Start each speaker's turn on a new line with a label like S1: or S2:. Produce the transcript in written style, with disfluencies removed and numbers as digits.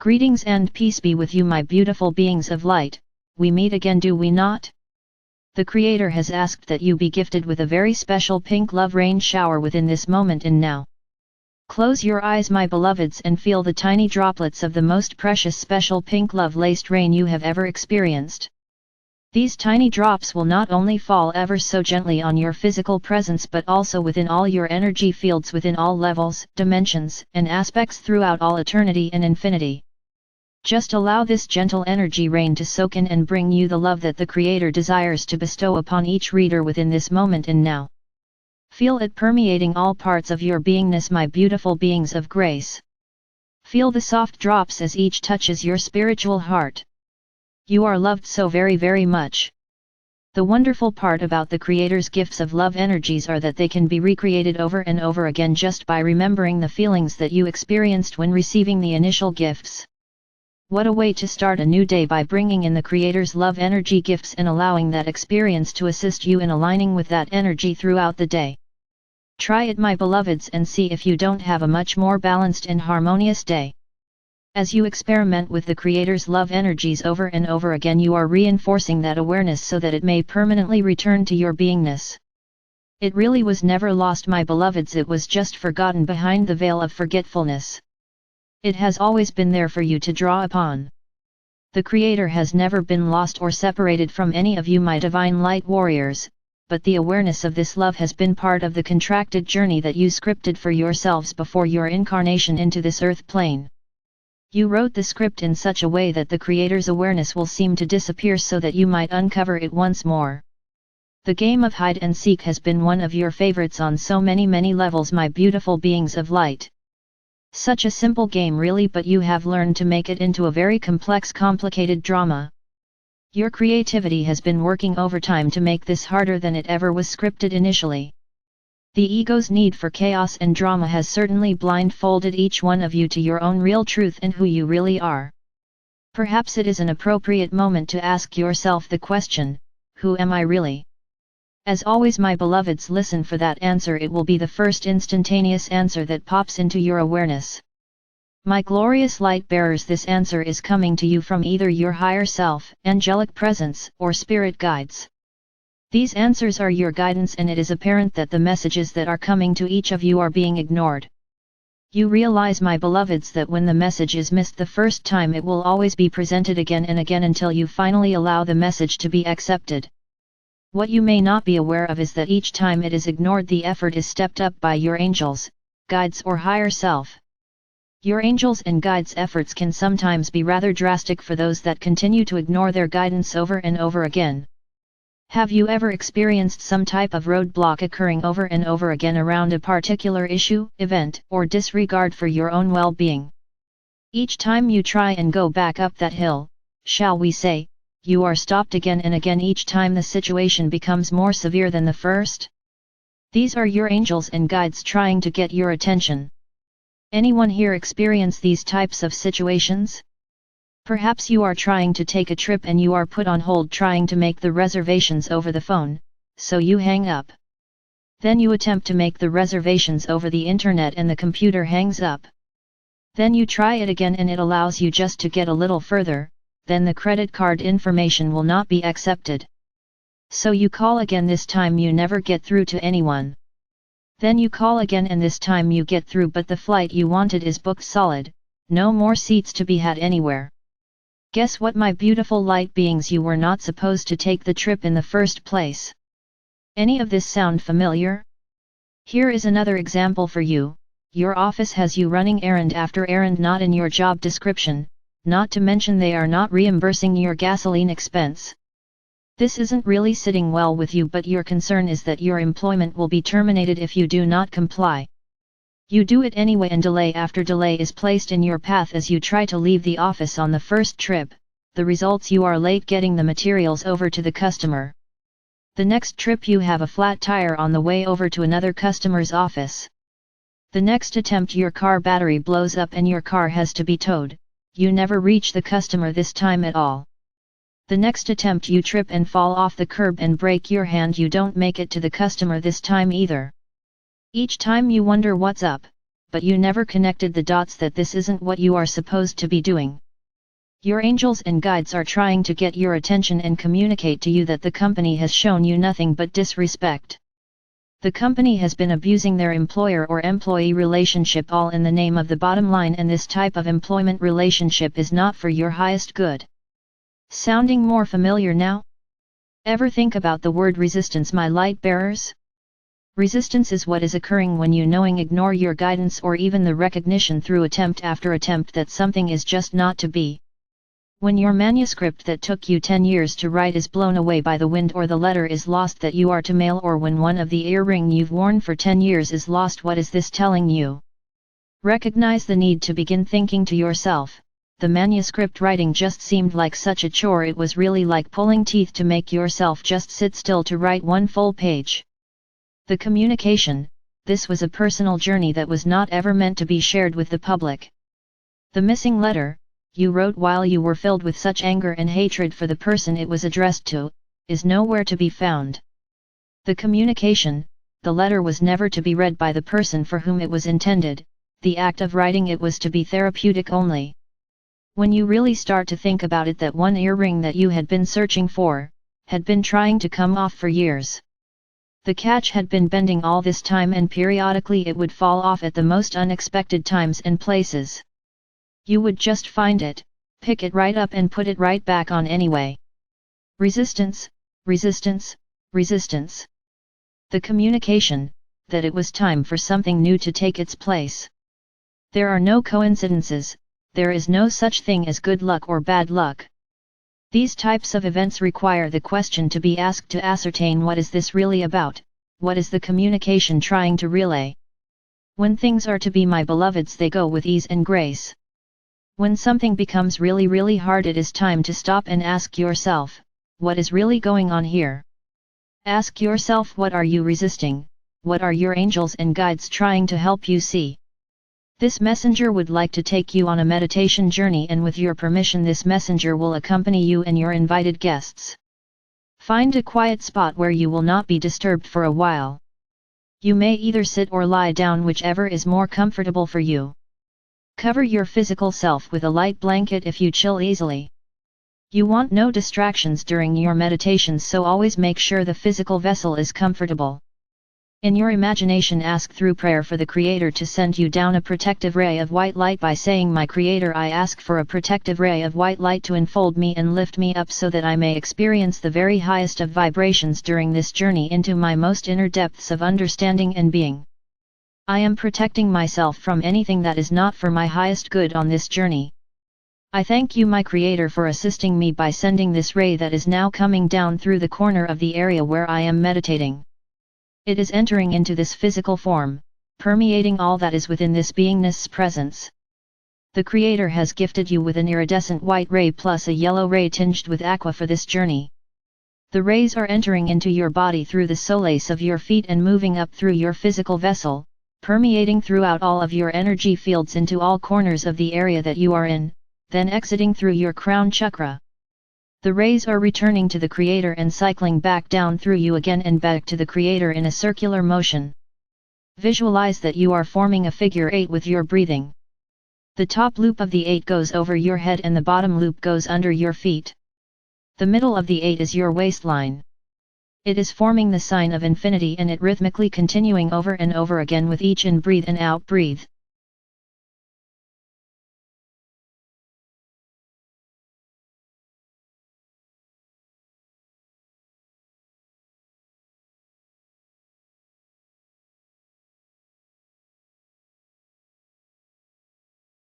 S1: Greetings and peace be with you, my beautiful beings of light. We meet again, do we not? The Creator has asked that you be gifted with a very special pink love rain shower within this moment and now. Close your eyes, my beloveds, and feel the tiny droplets of the most precious special pink love-laced rain you have ever experienced. These tiny drops will not only fall ever so gently on your physical presence but also within all your energy fields, within all levels, dimensions, and aspects throughout all eternity and infinity. Just allow this gentle energy rain to soak in and bring you the love that the Creator desires to bestow upon each reader within this moment and now. Feel it permeating all parts of your beingness, my beautiful beings of grace. Feel the soft drops as each touches your spiritual heart. You are loved so very, very much. The wonderful part about the Creator's gifts of love energies are that they can be recreated over and over again just by remembering the feelings that you experienced when receiving the initial gifts. What a way to start a new day, by bringing in the Creator's love energy gifts and allowing that experience to assist you in aligning with that energy throughout the day. Try it, my beloveds, and see if you don't have a much more balanced and harmonious day. As you experiment with the Creator's love energies over and over again, you are reinforcing that awareness so that it may permanently return to your beingness. It really was never lost, my beloveds, it was just forgotten behind the veil of forgetfulness. It has always been there for you to draw upon. The Creator has never been lost or separated from any of you, my divine light warriors, but the awareness of this love has been part of the contracted journey that you scripted for yourselves before your incarnation into this earth plane. You wrote the script in such a way that the Creator's awareness will seem to disappear so that you might uncover it once more. The game of hide and seek has been one of your favorites on so many levels, my beautiful beings of light. Such a simple game really, but you have learned to make it into a very complex, complicated drama. Your creativity has been working overtime to make this harder than it ever was scripted initially. The ego's need for chaos and drama has certainly blindfolded each one of you to your own real truth and who you really are. Perhaps it is an appropriate moment to ask yourself the question, who am I really? As always, my beloveds, listen for that answer. It will be the first instantaneous answer that pops into your awareness. My glorious light bearers, this answer is coming to you from either your higher self, angelic presence, or spirit guides. These answers are your guidance, and it is apparent that the messages that are coming to each of you are being ignored. You realize, my beloveds, that when the message is missed the first time, it will always be presented again and again until you finally allow the message to be accepted. What you may not be aware of is that each time it is ignored, the effort is stepped up by your angels, guides, or higher self. Your angels and guides' efforts can sometimes be rather drastic for those that continue to ignore their guidance over and over again. Have you ever experienced some type of roadblock occurring over and over again around a particular issue, event, or disregard for your own well-being? Each time you try and go back up that hill, shall we say, you are stopped again and again each time the situation becomes more severe than the first? These are your angels and guides trying to get your attention. Anyone here experience these types of situations? Perhaps you are trying to take a trip and you are put on hold trying to make the reservations over the phone, so you hang up. Then you attempt to make the reservations over the internet and the computer hangs up. Then you try it again and it allows you just to get a little further, then the credit card information will not be accepted. So you call again, this time you never get through to anyone. Then you call again and this time you get through, but the flight you wanted is booked solid, no more seats to be had anywhere. Guess what, my beautiful light beings, you were not supposed to take the trip in the first place. Any of this sound familiar? Here is another example for you. Your office has you running errand after errand not in your job description, not to mention they are not reimbursing your gasoline expense. This isn't really sitting well with you, but your concern is that your employment will be terminated if you do not comply. You do it anyway and delay after delay is placed in your path as you try to leave the office on the first trip. The results: you are late getting the materials over to the customer. The next trip you have a flat tire on the way over to another customer's office. The next attempt your car battery blows up and your car has to be towed. You never reach the customer this time at all. The next attempt you trip and fall off the curb and break your hand. You don't make it to the customer this time either. Each time you wonder what's up. but you never connected the dots that this isn't what you are supposed to be doing. Your angels and guides are trying to get your attention and communicate to you that the company has shown you nothing but disrespect. The company has been abusing their employer or employee relationship all in the name of the bottom line, and this type of employment relationship is not for your highest good. Sounding more familiar now? Ever think about the word resistance, my light bearers? Resistance is what is occurring when you knowing ignore your guidance or even the recognition through attempt after attempt that something is just not to be. When your manuscript that took you 10 years to write is blown away by the wind, or the letter is lost that you are to mail, or when one of the earring you've worn for 10 years is lost, what is this telling you? Recognize the need to begin thinking to yourself, the manuscript writing just seemed like such a chore, it was really like pulling teeth to make yourself just sit still to write one full page. The communication, this was a personal journey that was not ever meant to be shared with the public. The missing letter, you wrote while you were filled with such anger and hatred for the person it was addressed to, is nowhere to be found. The communication, the letter, was never to be read by the person for whom it was intended, the act of writing it was to be therapeutic only. When you really start to think about it, that one earring that you had been searching for, had been trying to come off for years. The catch had been bending all this time, and periodically it would fall off at the most unexpected times and places. You would just find it, pick it right up and put it right back on anyway. Resistance, resistance, resistance. The communication, that it was time for something new to take its place. There are no coincidences, there is no such thing as good luck or bad luck. These types of events require the question to be asked to ascertain, what is this really about, what is the communication trying to relay? When things are to be, my beloveds, they go with ease and grace. When something becomes really hard, it is time to stop and ask yourself, what is really going on here? Ask yourself, what are you resisting, what are your angels and guides trying to help you see? This messenger would like to take you on a meditation journey, and with your permission this messenger will accompany you and your invited guests. Find a quiet spot where you will not be disturbed for a while. You may either sit or lie down, whichever is more comfortable for you. Cover your physical self with a light blanket if you chill easily. You want no distractions during your meditations, so always make sure the physical vessel is comfortable. In your imagination, ask through prayer for the Creator to send you down a protective ray of white light by saying, my Creator, I ask for a protective ray of white light to enfold me and lift me up so that I may experience the very highest of vibrations during this journey into my most inner depths of understanding and being. I am protecting myself from anything that is not for my highest good on this journey. I thank you, my Creator, for assisting me by sending this ray that is now coming down through the corner of the area where I am meditating. It is entering into this physical form, permeating all that is within this beingness presence. The Creator has gifted you with an iridescent white ray plus a yellow ray tinged with aqua for this journey. The rays are entering into your body through the soles of your feet and moving up through your physical vessel, permeating throughout all of your energy fields into all corners of the area that you are in, then exiting through your crown chakra. The rays are returning to the Creator and cycling back down through you again and back to the Creator in a circular motion. Visualize that you are forming a figure 8 with your breathing. The top loop of the 8 goes over your head and the bottom loop goes under your feet. The middle of the 8 is your waistline. It is forming the sign of infinity, and it rhythmically continuing over and over again with each in breathe and out breathe.